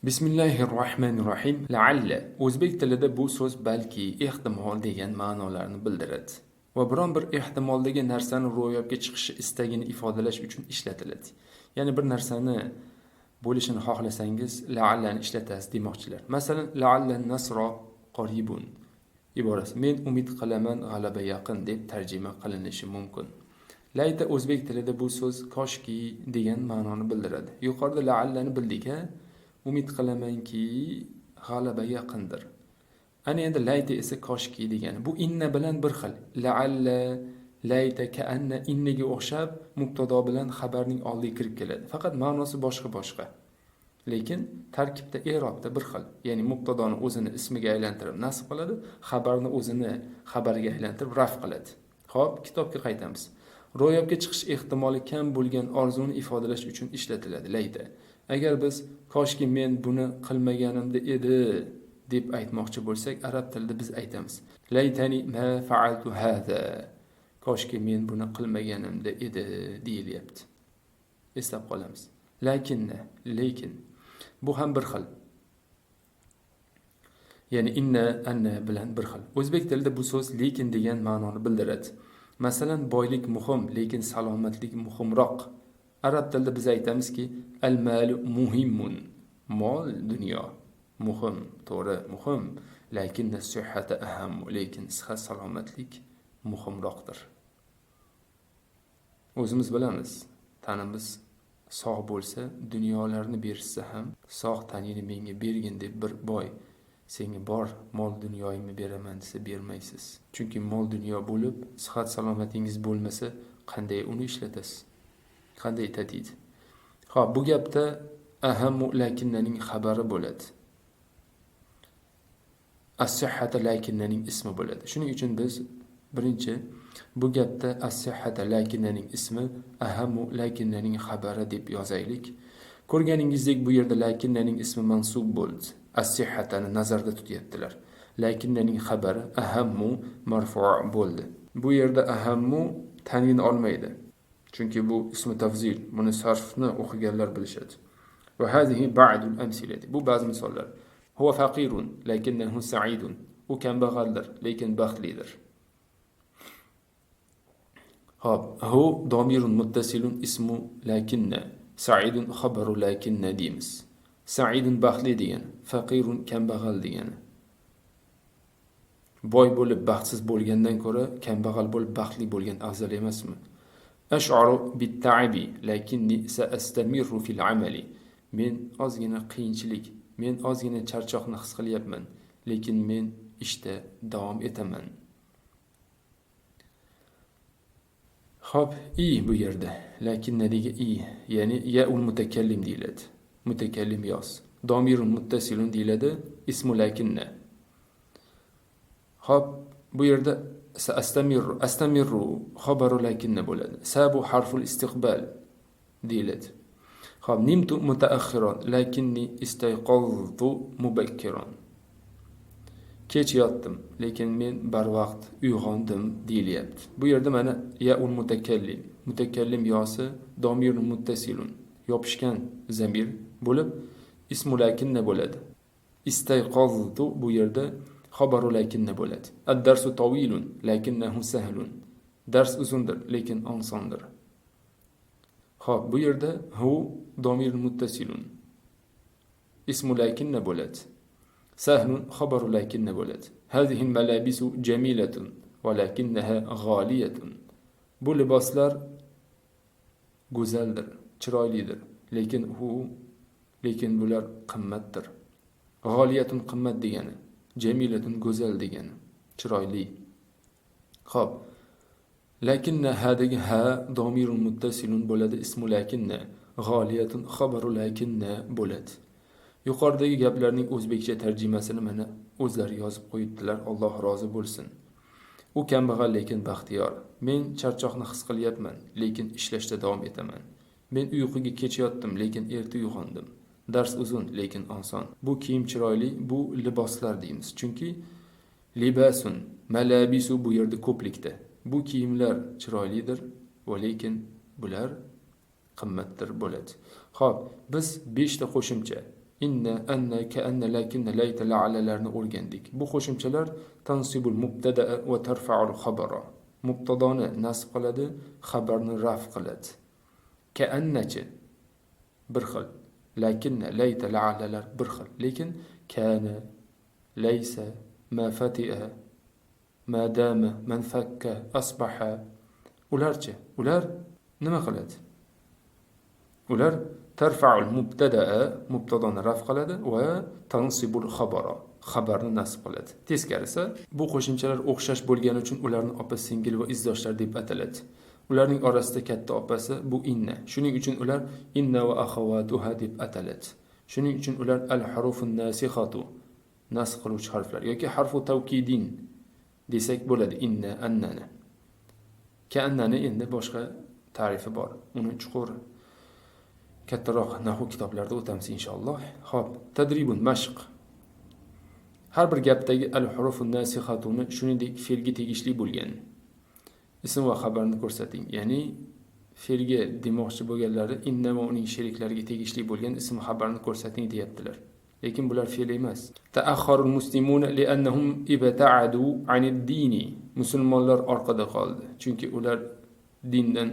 Bismillahirrohmanirrohim. La'alla o'zbek tilida bu so'z balki, ehtimol degan ma'nolarni bildiradi va biron bir ehtimoldagi narsani ro'yobga chiqishi istagini ifodalash uchun ishlatiladi. Ya'ni bir narsani bo'lishini xohlasangiz, la'allani ishlatasiz demoqchilar. Masalan, la'allan nasro qaribun iborasi men umid qilaman g'alaba yaqin deb tarjima qilinishi mumkin. Layta o'zbek tilida bu so'z koshki degan ma'noni bildiradi. Yuqorida la'allani bildik-a? Umid qilamanki g'alaba yaqindir. Ana endi layta esa koshki degani. Bu inna bilan bir xil. La'alla, layta, ka'anna innaga o'xshab mubtado bilan xabarning oldiga kirib keladi. Faqat ma'nosi boshqa. Lekin tarkibda i'robda bir xil. Ya'ni mubtadoni o'zini ismiga aylantirib nasb qiladi, xabarni o'zini xabarga aylantirib raf qiladi. Xo'p, kitobga qaytamiz. Ro'yobga chiqish ehtimoli kam bo'lgan orzuni ifodalash uchun ishlatiladi layta. Agar biz koshki men buni qilmaganimda edi deb aytmoqchi bo'lsak, arab tilida biz aytamiz. Laytani ma fa'altu hada. Koshki men buni qilmaganimda edi deyilyapti. Eslab qolamiz. Lekin bu ham bir xil. Ya'ni inna, anna bilan bir xil. O'zbek tilida bu so'z lekin degan ma'noni bildiradi. Masalan, boylik muhim, lekin salomatlik muhimroq. Arab tilida biz aytamizki, al-malu muhimmun. Mol, dunyo muhim, to'g'ri, muhim, lekin as-sihhatu aham, lekin sihat salomatlik muhimroqdir. O'zimiz bilamiz, tanamiz sog' bo'lsa, dunyolarni berishsa ham, sog' tanini menga bergin deb bir boy senga bor mol dunyoyimni beraman desa bermaysiz. Chunki mol dunyo bo'lib, sihat salomatingiz bo'lmasa, qanday uni ishlatasiz? Qanday tatiydi? Xo'p, bu gapda ahammu lakinnaning xabari bo'ladi. As-sihhatu lakinnaning ismi bo'ladi. Shuning uchun biz birinchi bu gapda as-sihhatu lakinnaning ismi ahammu lakinnaning xabari deb yozaylik. Ko'rganingizdek bu yerda lakinnaning ismi mansub bo'ldi. As-sihhatani nazarda tutyaptilar. Lakinnaning xabari ahammu marfu' bo'ldi. Bu yerda ahammu tanvin olmaydi. Chunki bu ismi tafzil, buni sarfni o'qiganlar bilishadi. Va hazihi ba'dul amsilati. Bu ba'zi misollar. Huwa faqirun, lakinnahu sa'idun. U kambag'aldir, lekin baxtlidir. Xo'p, hu domirun muttasilun ismu lakinna, sa'idun xabaru lakinna deymiz. Sa'idun baxtli degani, faqirun kambag'al degani. Boy bo'lib baxtsiz bo'lgandan ko'ra kambag'al bo'lib baxtli bo'lgan afzal emasmi? Ash'aru bit-ta'bi lakinni sa'astamirru fil 'amali. Men ozgina qiyinchilik, men ozgina charchoqni his qilyapman, lekin men ishda davom etaman. Xo'p, bu yerda lakinnadagi ya'ni ya'ul mutakallim deyiladi. Mutakallim yoz. Domirun muttasilun deyiladi, ismu lakinna. Xo'p, bu yerda astamirru xabaru lakinna bo'ladi. Sabu harful istiqbal deyiladi. Xo'p, nimtu mutaakhiran lakinni istayqaztu mubakkiran. Kech yotdim, lekin men barvaqt uyg'ondim deyilyapti. Bu yerda mana ya'ul mutakallim. Mutakallim yosi domirun muttasilun. Yopishgan zamir bo'lib ismu lakinna bo'ladi. Istayqaztu bu yerda xabaru lakinna bo'ladi. Ad-darsu tawilun lakinnahu sahlun. Dars uzundir, lekin osondir. Xo'p, bu yerda hu domirun muttasilun. Ismu lakinna bo'ladi. Sahlun xabaru lakinna bo'ladi. Hazihi al-malabisu jamilatun walakinnaha ghaliyatun. Bu liboslar go'zaldir, chiroylidir, lekin bular qimmatdir. G'oliyatun qimmat degani, jamilatun go'zal degani, chiroyli. Xo'p. Lakinna hadagi ha domirun muttasilun bo'ladi, ismu lakinna. G'oliyatun xabaru lakinna bo'ladi. Yuqoridagi gaplarning o'zbekcha tarjimasini mana o'zlari yozib qo'yibdilar, Alloh rozi bo'lsin. U kambag'al lekin baxtiyor. Men charchoqni his qilyapman, lekin ishlashda davom etaman. Men uyquga kech yotdim, lekin erta uyg'ondim. Dars uzun, lekin oson. Bu kiyim chiroyli, bu liboslar deymiz. Chunki libasun, malabisu bu yerda ko'plikda. Bu kiyimlar chiroylidir, va lekin bular qimmatdir bo'ladi. Xo'p, biz 5 ta qo'shimcha inna, anna, kaanna, lakinna, layta, la'allalarni o'rgandik. Bu qo'shimchalar tansibul mubtada'a va tarfa'ul xabara. Mubtadoni nasb qiladi, xabarni raf qiladi. Kaannachi bir xil, lakinna, layta, la'allalar bir xil. Lekin kana, laysa, ma fati'a, ma dama, man fakka, asbaha, ularchi, ular nima qiladi? Ular tarfa'ul mubtada'a, mubtadoni raf qiladi va tansibul xabara, xabarni nasb qiladi. Teskarisi, bu qo'shimchalar o'xshash bo'lgani uchun ularni opa singil va izdoshlar deb ataladi. Ularning orasida katta opasi bu inna. Shuning uchun ular inna va akhawatuha deb ataladi. Shuning uchun ular al-hurufun nasikhatu, nasx qiluvchi harflar yoki harfu tawkidin desak bo'ladi. Inna, annani. Kaannani endi boshqa ta'rifi bor. Uni chuqur kattaroq nahvu kitoblarda o'tamiz inshaalloh. Xo'p, tadribun mashq. Har bir gapdagi al-hurufun nasikhatuni shuningdek fe'lga tegishli bo'lgan ism va xabarni ko'rsating. Ya'ni fe'lga demoqchi bo'lganlari inna va uning sheriklariga tegishli bo'lgan ism xabarni ko'rsating deyaptilar. Lekin bular fe'l emas. Ta'akhkharul muslimuna li'annahum ibta'adu 'anid-dini. Musulmonlar orqada qoldi, chunki ular dindan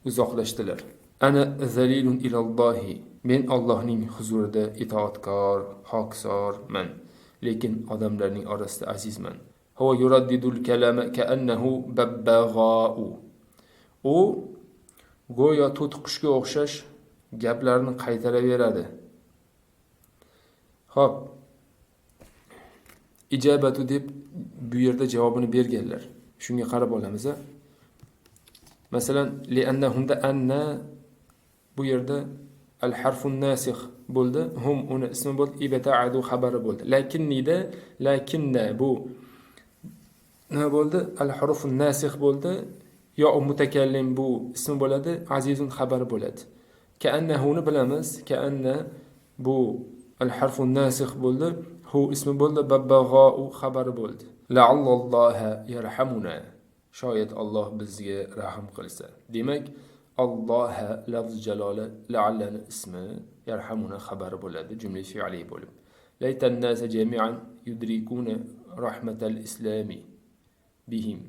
uzoqlashdilar. Ana zalilun ilallohi. Men Allohning huzurida itoatkor, hoksorman, lekin odamlarning orasida azizman. Huwa yuraddidul kalama ka'annahu babbag'a'u. U go'yo to'tiqushga o'xshash gaplarni qaytaraveradi. Xo'p, ijabatu deb bu yerda javobini berganlar. Shunga qarab olamiz. Masalan, li'annahumda anna bu yerda al-harfun nasikh bo'ldi. Hum uni ismi bo'ldi, ibta'adu xabari bo'ldi. Lakinnida, lakinna bu nima bo'ldi? Al-hurufun nasikh bo'ldi. Yo mutakallim bu ismi bo'ladi, azizun xabari bo'ladi. Ka'annahuni bilamiz. Ka'anna bu al-harfun nasikh bo'ldi. Hu ismi bo'ldi, babbag'a'u xabari bo'ldi. La'allalloha yarhamuna. Shoyat Alloh bizga rahim qilsa. Demak, Alloha lafz jalala, la'allani ismi, yarhamuna xabari bo'ladi, jumla fi'li bo'lib. Laytan nas jami'an yudrikuna rahmatal islami bihim.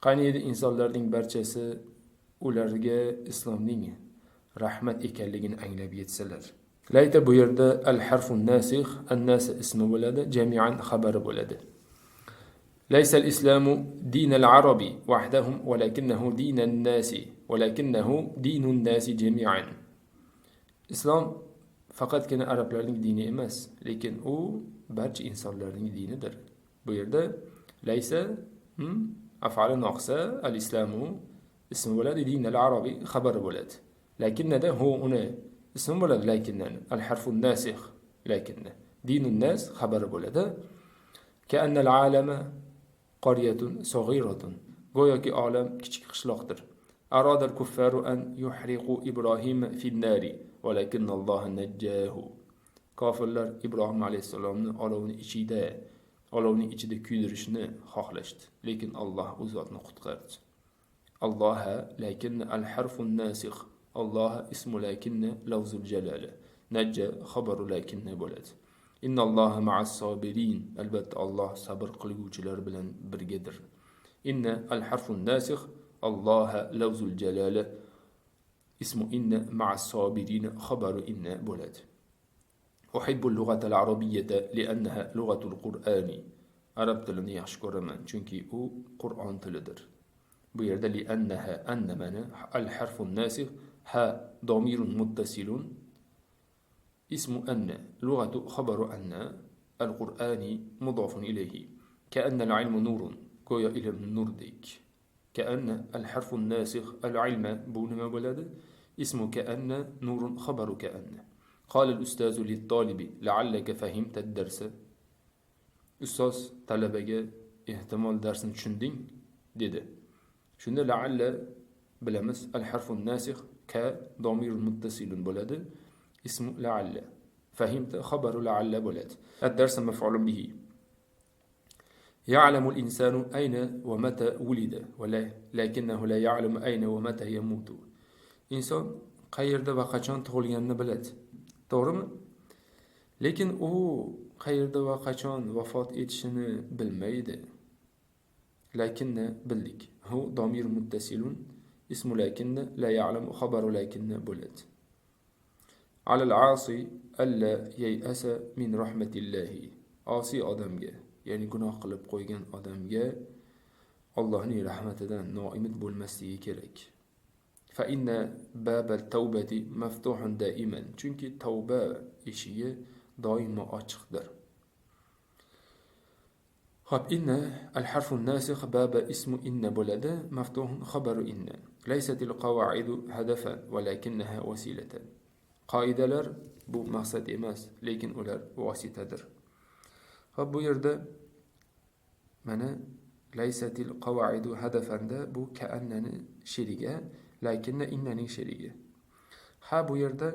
Qaniydi insonlarning barchasi ularga islomning rahmat ekanligini anglab yetsalar. Layta bu yerda al-harfun nasikh, an-nas ismi bo'ladi, jami'an xabari bo'ladi. ليس الإسلام دين العرب وحدهم ولكنه دين الناس ولكنه دين الناس جميعا. إسلام فقط كان عربlarning dini emas, lekin u barcha insonlarning dinidir. Bu yerda laysa af'ali noqsa al-islamu ismi bo'ladi, din al-arabi xabari bo'ladi. Lakinnada hu uni ismi bo'ladi, lakinnan al-harfu nasikh, lakinna dinun nas xabari bo'ladi. Ka'anna al-alama qaryatun saghiratun. Go'yoki olam kichik qishloqdir. Arada al-kuffaru an yuhriqu Ibrohim fin-nari, walakin Alloh najjahu. Kofirlar Ibrohim alayhisalomni olovning ichida kuydirishni xohlashdi, lekin Alloh u zotni qutqardi. Alloha lakin al-harfun nasikh. Alloh ismu lakinna lafzul jalala. Najja xabaru lakinna bo'ladi. Inna Alloha ma'as sabirin. Albatta Alloh sabr qilguvchilar bilan birgadir. Inna al-harfun nasikh. Alloha lafzul jalala. Ismu inna ma'as sabirin xabaru inna bo'ladi. Uhibbu al-lughata al-arabiyyata li'annaha lughatul Qur'ani. Arab tilini yaxshi ko'raman, chunki u Qur'on tilidir. Bu yerda li'annaha anna mana al-harfun nasikh, ha damirun muttasilun. اسم أن لغة خبر أن القرآن مضاف إليه. كأن العلم نور كويا إلى النور ديك. كأن الحرف الناسخ العلم بونما بلد اسم كأن نور خبر كأن. قال الأستاذ للطالب لعلك فهمت الدرس. أستاذ طلبك احتمال درس شندين ديده. شند لعل بلمس الحرف الناسخ كضمير متصل بلد اسم لعل. فهمت خبر لعل بلد. الدرس مفعول به. يعلم الإنسان أين ومتى ولد لكنه لا يعلم أين ومتى يموت. إنسان qayerda va qachon tug'ilganini biladi. To'g'rimi? Lekin u qayerda va qachon vafot etishini bilmaydi. Lakinni bildik. Hu domir muttasilun ismu lakinni la ya'lamu xabaru lakinni bo'ladi. Alal asi alla yay'asa min rahmatillahi. Asi odamga, ya'ni gunoh qilib qo'ygan odamga Allohning rahmatidan noumid bo'lmasligi kerak. Fa inna babal tawbati maftuhun daiman. Chunki tavba eshigi doimo ochiqdir. Xo'p, inna al-harfu nasikh baba ismu inna bo'ladi, maftuhun xabaru inna. Laysatil qawaidu hadafan, walakinnaha wasilatan. Qoidalar bu maqsad emas, lekin ular vositadir. Xo'p, bu yerda mana laysatil qawaidu hadafanda bu ka'annani sheriga, lakinna innaning sheriga. Ha, bu yerda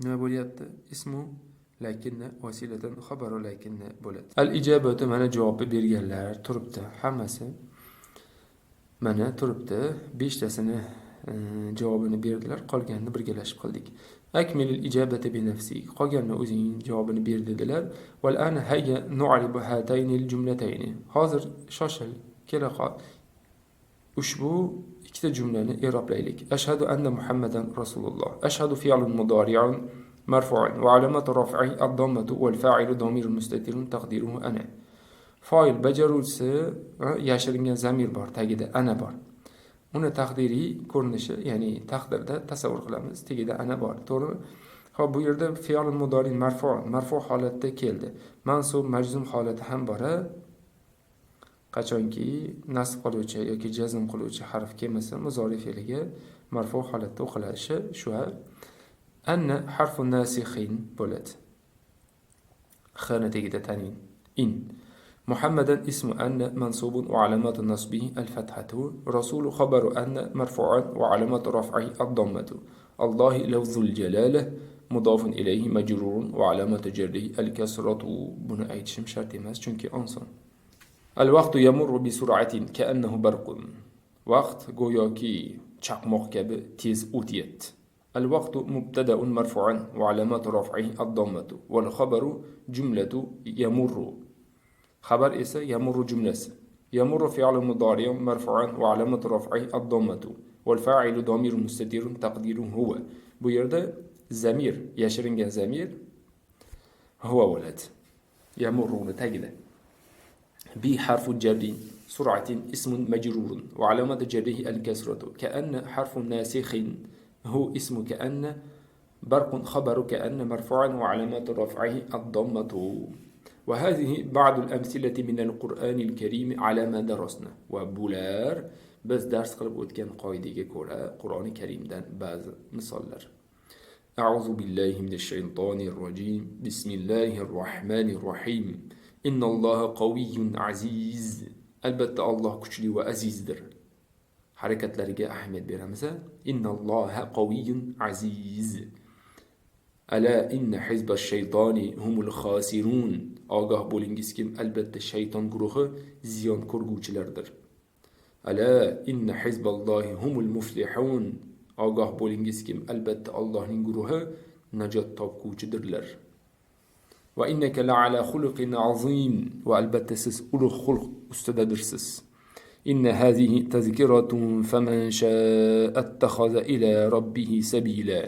nima bo'lyapti? Ismu lakinna vasilatan xabaru lakinna bo'ladi. Al-ijabatu mana javobni berganlar turibdi. Hammasi mana turibdi. 5 tasini javobini berdilar, qolganini birgalashib qildik. Akmilil ijabati bi nafsik. Qolganini o'zing javobini ber dedilar. Wal ana hayya nu'ribu hataynil jumlatayni. Hozir shoshil, kela qol. Ushbu ikkita jumlani i'roblaylik. Ashhadu anna Muhammadan rasululloh. Ashhadu fi'lun mudari'un marfu'un wa 'alamatu raf'ihi ad-dammatu wal fa'ilu damirun mustatirun taqdiruhu ana. Fa'il bajaruvchisi yashiringan zamir bor, tagida ana bor. Uni taqdiriy ko'rinishi, ya'ni taqdirda tasavvur qilamiz, tagida ana bor. To'g'rimi? Xo'p, bu yerda fi'lun mudari' marfu' holatda keldi. Mansub majzum holati ham bor. Qachonki nasb qiluvchi yoki jazm qiluvchi harf kelmasa, muzori fe'liga marfu holatda o'qilishi shu. Anna harfu nasikhin bo'ladi. Xana tagida tanin. In. Muhammadan ismu anna mansubun wa alamatu nasbihi al-fathatu. Rasulu khabaru anna marfu'an wa alamatu raf'ihi ad-dammatu. Allohi lafzul jalalah mudofun ilayhi majrurun wa alamatu jarrihi al-kasratu. Buni aytishim shart emas, chunki oson. Al-vaqtu yamurru bi sur'atin ka'annahu barqun. Vaqt go'yoki chaqmoq kabi tez o'tyapti. Al-vaqtu mubtada'un marfu'an wa alamatu raf'ihi ad-dammatu wal khabaru jumlatu yamurru. Xabar esa yamurru jumlasi. Yamurru fi'lun mudari'un marfu'an wa alamatu raf'ihi ad-dammatu wal fa'ilu damirun mustatirun taqdiruhu huwa. Bu yerda zamir, yashiringan zamir huwa bo'ladi. Yamurruni tagida. بي حرف جر سرعة اسم مجرور وعلامة جره الكسرة كأن حرف ناسخ هو اسم كأن برق خبر كأن مرفوعا وعلامة رفعه الضمة وهذه بعض الأمثلة من القرآن الكريم على ما درسنا وبولار بس درس قلب كان قايدة كورا قرآن الكريم دان بعض مثالر أعوذ بالله من الشيطان الرجيم بسم الله الرحمن الرحيم إن الله قوي عزيز. Albatta Allah kuchli va azizdir. Harakatlariga ahamiyat beramiz. Innalloha qawiyyun aziz. Ala inna hizbash shaytoni humul khasirun. Ogoh bo'lingizki, albatta shayton guruhi ziyon ko'rguvchilardir. Ala inna hizballohi humul muflihun. Ogoh bo'lingizki, albatta Allohning guruhi najot topguvchidirlar. Va innaka la'ala xuluqin azim. Va albatta siz ulug' xulq ustidadirsiz. Inna hazihi tazkiratun faman sha'a attaxaza ila robbihi sabila.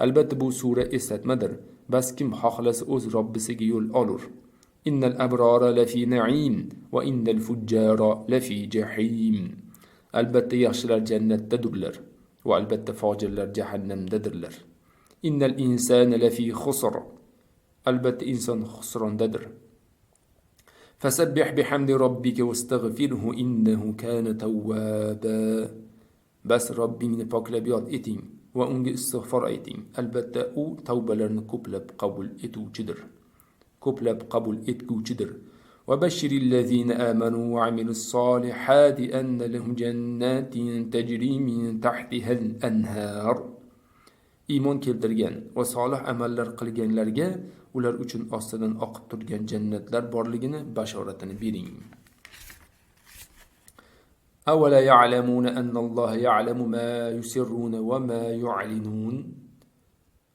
Albatta bu sura eslatmadir. Bas kim xohlasa o'z Robbisiga yo'l olur. Innal abrara lafi na'im va innal fujjara lafi jahim. Albatta yaxshilar jannatdadirlar va albatta fojirlar jahannamdadirlar. Innal insana lafi khusr. Albatta inson xusrondadir. Fasabbih bihamdi robbika wastaghfirhu innahu kana tawwaba. Bas Robbingni poklab yod eting va unga istig'for ayting. Albatta u tavbalarni ko'plab qabul etuvchidir. Ko'plab qabul etguvchidir. Va bashiril ladzina amanu va amilus solihati anna lahum jannatin tajri min tahtiha al-anhar. Iymon keltirgan va solih amallar qilganlarga ular uchun ostidan oqib turgan jannatlar borligini bashoratini bering. أولا يعلمون أن الله يعلم ما يسرون وما يعلنون.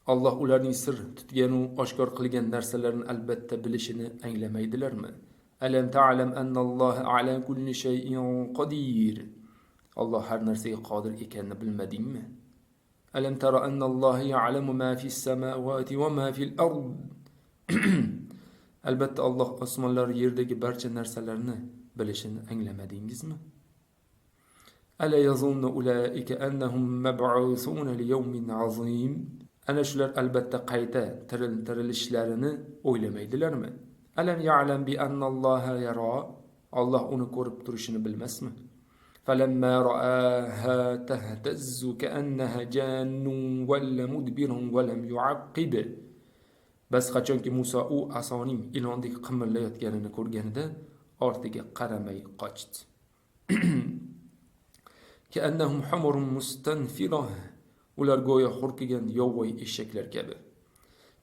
Allah ularning sir tutgan u oshkor qilgan narsalarini albatta bilishini anglamaydilarmi? Alam ta'lam annalloha ala kulli shay'in qodir. Allah har narsaga qodir ekanini bilmadingmi? Alam tara annalloha ya'lamu ma fis samawati wa ma fil ard. Albatta Allah osmonlar yerdagi barcha narsalarni bilishini anglamadingizmi? Ala yazunnu ulaika annahum mab'usuna li yawmin 'azim. Ana shular albatta qayta tirilishlarini o'ylamaydilarmi? Alam ya'lam bi annalloha yara. Allah uni ko'rib turishini bilmasmi? Falamma ra'aha tahtazzu ka'annaha jannun walla mudbiran wa lam yu'aqqib. Bas qachonki Musa u asoning ilondek qimirlayotganini ko'rganida ortiga qaramay qochdi. Ka'annahum humurun mustanfirah. Ular go'yo hurkigan yovvoyi eshaklar kabi.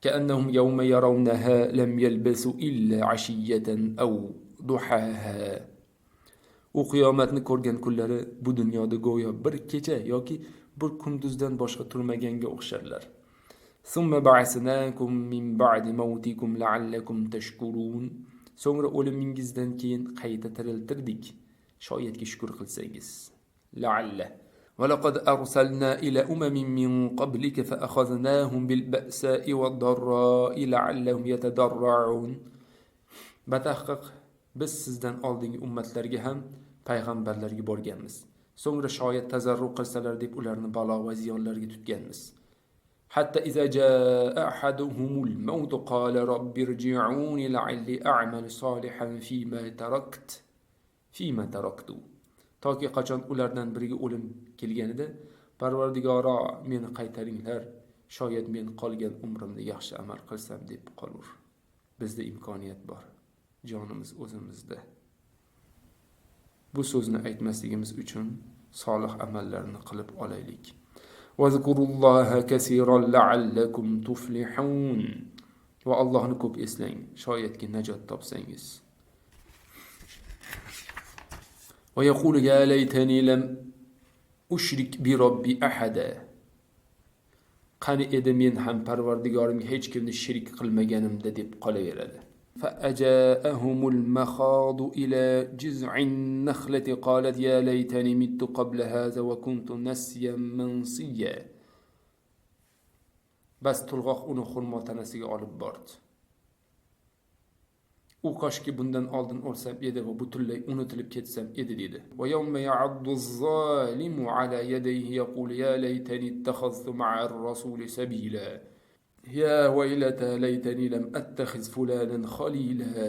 Ka'annahum yawma yarawnaha lam yalbasu illa 'ashiyatan aw duhaha. U qiyomatni ko'rgan kunlari bu dunyoda go'yo bir kecha yoki bir kunduzdan boshqa turmaganga o'xsharlar. Summa ba'asnakum min ba'di mawtikum la'allakum tashkurun. So'ngra o'limingizdan keyin qayta tiriltirdik, shoyatga shukr qilsangiz. La'alla ولقد أرسلنا إلى من قبلك فأخذناهم بالبأساء والضراء لعلهم يتضرعون. Batahqiq biz sizdan oldingi ummatlarga ham payg'ambarlarga borganmiz. So'ngra shoyat tazarru qilsalar deb ularni balo va ziyonlarga tutganmiz. Hatta iza jaa ahaduhumul maut qala rabbirji'uni la'alli a'mal solihan fima taraktu. Toki qachon ulardan biriga o'lim kelganida Parvardigoro meni qaytaringlar, shoyat men qolgan umrimda yaxshi amal qilsam deb qolur. Bizda imkoniyat bor, jonimiz o'zimizda. Bu so'zni aytmasligimiz uchun solih amallarni qilib olaylik. Vazkurulloha kaseeran la'allakum tuflihun. Va Allohni ko'p eslang, shoyatki najot topsangiz. ويقول يا ليتني لم أشرك بربي أحدا. Qani edi men ham Parvardigorimga hech kimni shirk qilmaganimda deb qolaveradi. فأجاءهم المخاض إلى جذع النخلة قالت يا ليتني مت قبل هذا وكنت نسيا منسيا. Bas tulg'oq uni xurmo tanasiga olib bordi. U koshki bundan oldin o'lsam edi va butunlay unutilib ketsam edi dedi. Va yawma ya'addu az-zalimu ala yadayhi yaqulu ya laytani ittakhadhtu ma'a ar-rasuli sabila. Ya waylata laytani lam attakhiz fulanan khalila.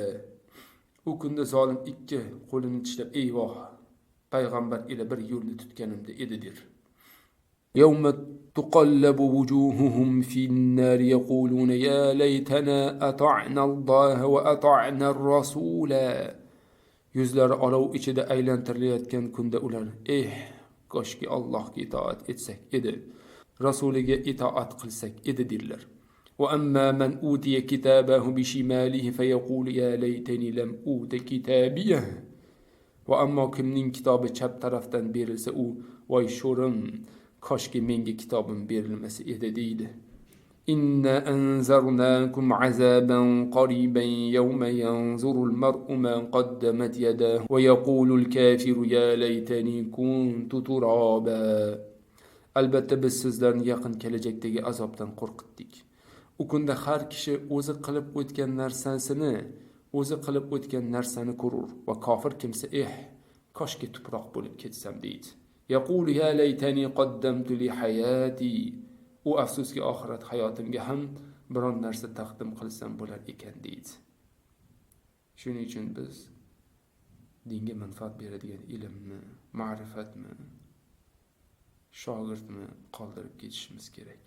U kunda zolim ikki qo'lini tishlab eyvoh, payg'ambar ila bir yo'lni tutganimda edi der. Yawma تقلب وجوههم في النار يقولون يا ليتنا أطعنا الله وأطعنا الرسول. Yuzlari olov ichida aylantirilayotgan kunda ular koshki Allohga itoat etsak edi, rasuliga itoat qilsak edi derlar. Wa amma man utiya kitabahu bishimalihi fayaqulu ya laytani lam uta kitabiyah. Va ammo kimning kitobi chap tarafdan berilsa u voy sho'rim, koshki menga kitobim berilmasa edi deydi. Inna anzarnakum azaban qariban yawma yanzurul mar'u ma qaddamat yadahu wa yaqulul kafiru ya laytani kuntu turaba. Albatta biz sizlarni yaqin kelajakdagi azobdan qo'rqitdik. U kunda har kishi o'zi qilib o'tgan narsani ko'rur va kofir kimsa koshki tuproq bo'lib ketsam deydi. Yaqulu ya laytani qaddamtu li hayati. U afsuski oxirat hayotimga ham biron narsa taqdim qilsam bo'lar ekan deydi. Shuning uchun biz dinga manfaat beradigan ilmni, ma'rifatni, shogirdni qoldirib ketishimiz kerak.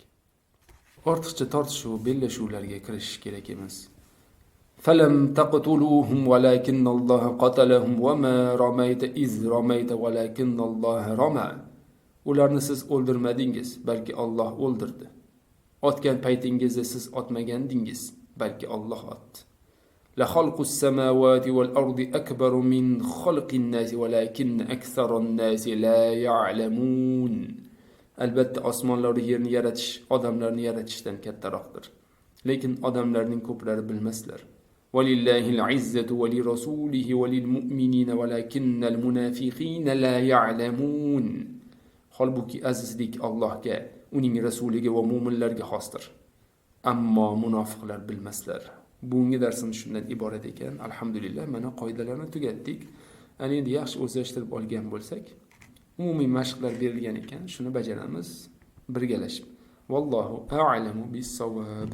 Ortiqcha tortishuv, bellashuvlarga kirishish kerak emas. فلم تقتلوهم ولكن الله قتلهم وما رميت إذ رميت ولكن الله رمى. Ularni siz o'ldirmadingiz, balki Alloh o'ldirdi. Otgan paytingizda siz otmagandingiz, balki Alloh otdi. لخلق السماوات والأرض أكبر من خلق الناس ولكن أكثر الناس لا يعلمون. Albatta osmonlarni yerni yaratish odamlarni yaratishdan kattaroqdir. Lekin odamlarning ko'plari bilmaslar. Valillahil izzatu va lirasulihi va lilmu'minina walakinnal munafiqina la ya'lamun. Holbuki azizlik Allohga, uning rasuliga va mu'minlarga xosdir. Ammo munofiqlar bilmaslar. Bugungi darsimiz shundan iborat ekan. Alhamdulillah, mana qoidalarni tugatdik. Ana endi yaxshi o'zlashtirib olgan bo'lsak, umumiy mashqlar berilgan ekan, shuni bajaramiz birgalashib. Vallohu a'lamu bis-savob.